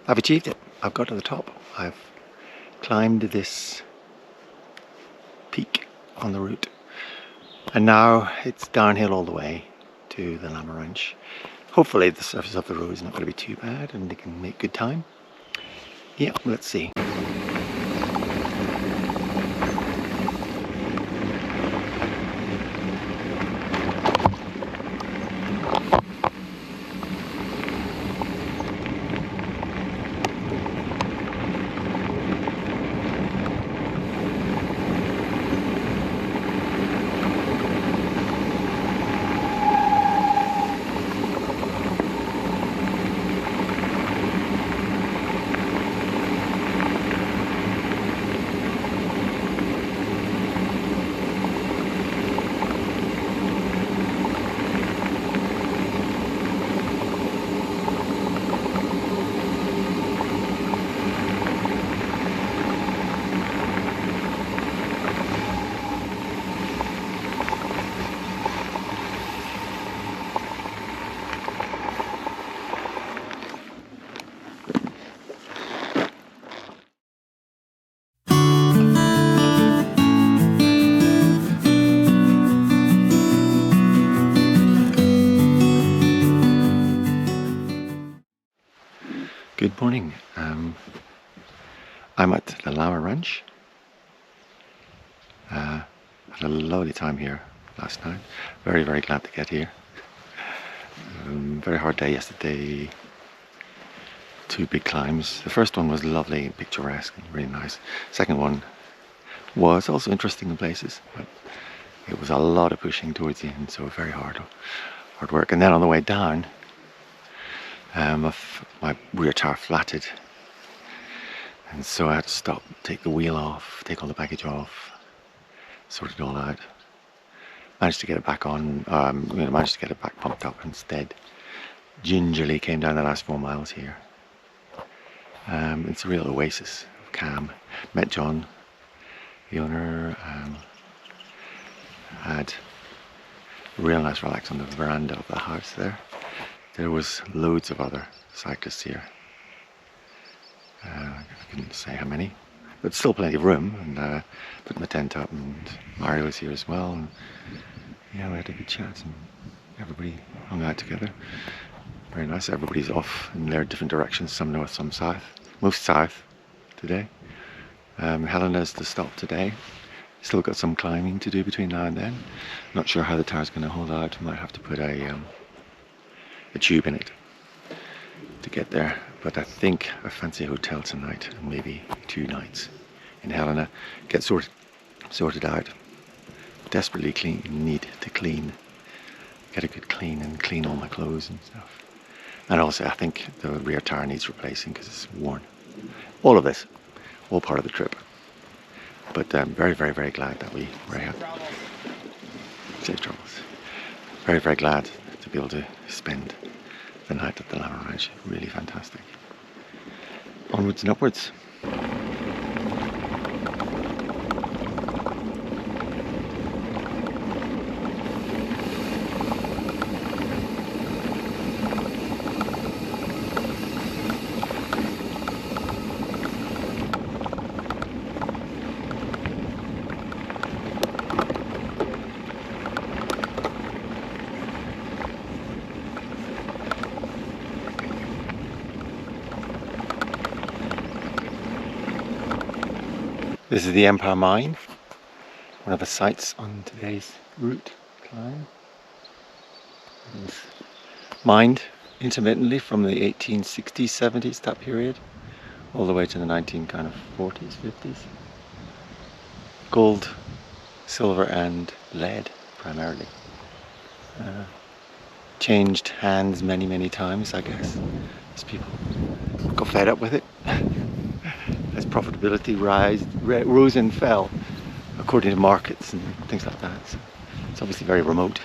I've achieved it. I've got to the top. I've climbed this peak on the route, and now it's downhill all the way to the Llama Ranch. Hopefully the surface of the road is not going to be too bad and they can make good time. Yeah, let's see. Good morning. I'm at the Llama Ranch. Had a lovely time here last night. Very, very glad to get here. Very hard day yesterday. 2 big climbs. The first one was lovely and picturesque and really nice. Second one was also interesting in places, but it was a lot of pushing towards the end, so very hard work. And then on the way down, my rear tire flatted, and so I had to stop, take the wheel off, take all the baggage off, sort it all out. Managed to get it back on, managed to get it back pumped up instead. Gingerly came down the last 4 miles here. It's a real oasis of calm. Met John, the owner, had a real nice relax on the veranda of the house there. There was loads of other cyclists here. I couldn't say how many, but still plenty of room. And put my tent up, and Mario was here as well. And yeah, we had a good chat, and everybody hung out together. Very nice. Everybody's off in their different directions. Some north, some south. Most south today. Helena's the stop today. Still got some climbing to do between now and then. Not sure how the tire's going to hold out. Might have to put a tube in it to get there, but I think I fancy a hotel tonight and maybe 2 nights in Helena. Get sorted out. Desperately need to clean, get a good clean and clean all my clothes and stuff. And also I think the rear tire needs replacing because it's worn. All of this, all part of the trip. But very, very, very glad that we were here. Safe travels. Very, very glad to be able to spend the night at the Llama Ranch. Really fantastic. Onwards and upwards. This is the Empire Mine, one of the sites on today's route climb. It was mined intermittently from the 1860s, 70s, that period, all the way to the 1940s, 50s. Gold, silver and lead primarily. Changed hands many times, I guess, as people got fed up with it. As profitability rose and fell according to markets and things like that. So it's obviously very remote.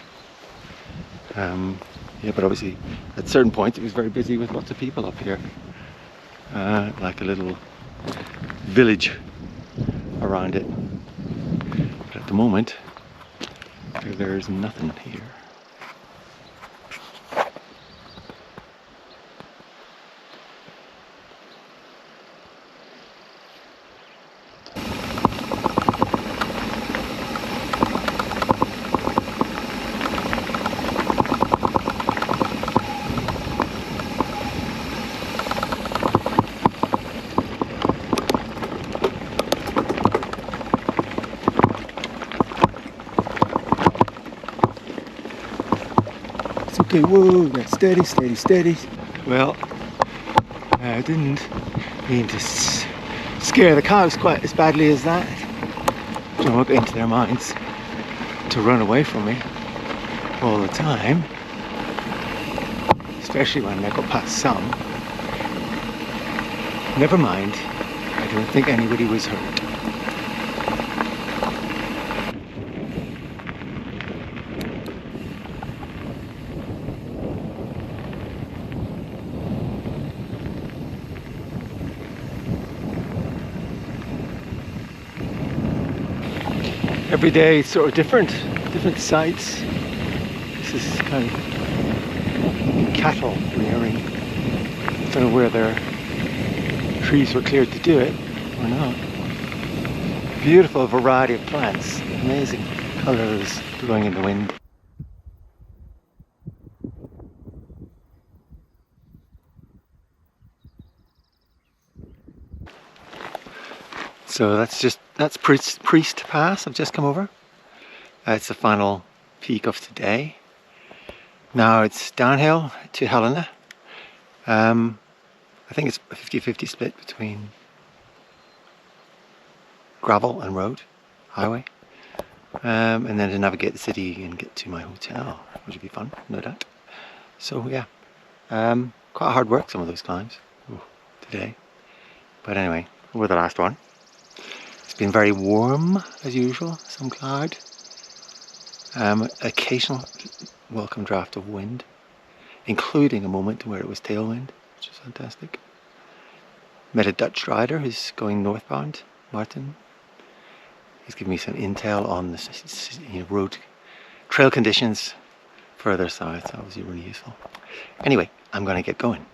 Yeah, but obviously at certain points it was very busy with lots of people up here. Like a little village around it. But at the moment, there's nothing here. Okay, whoa, yeah, steady. Well, I didn't mean to scare the cows quite as badly as that. Don't want into their minds to run away from me all the time, especially when I got past some. Never mind, I don't think anybody was hurt. Every day it's sort of different sights. This is kind of cattle rearing. I don't know whether trees were cleared to do it or not. Beautiful variety of plants, amazing colours blowing in the wind. So that's Priest Pass. I've just come over. It's the final peak of today. Now it's downhill to Helena. I think it's a 50-50 split between gravel and road, highway. And then to navigate the city and get to my hotel, which would be fun, no doubt. So yeah, quite hard work, some of those climbs today. But anyway, we're the last one. It's been very warm as usual, some cloud. Occasional welcome draft of wind, including a moment where it was tailwind, which is fantastic. Met a Dutch rider who's going northbound, Martin. He's giving me some intel on the road trail conditions further south, obviously really useful. Anyway, I'm going to get going.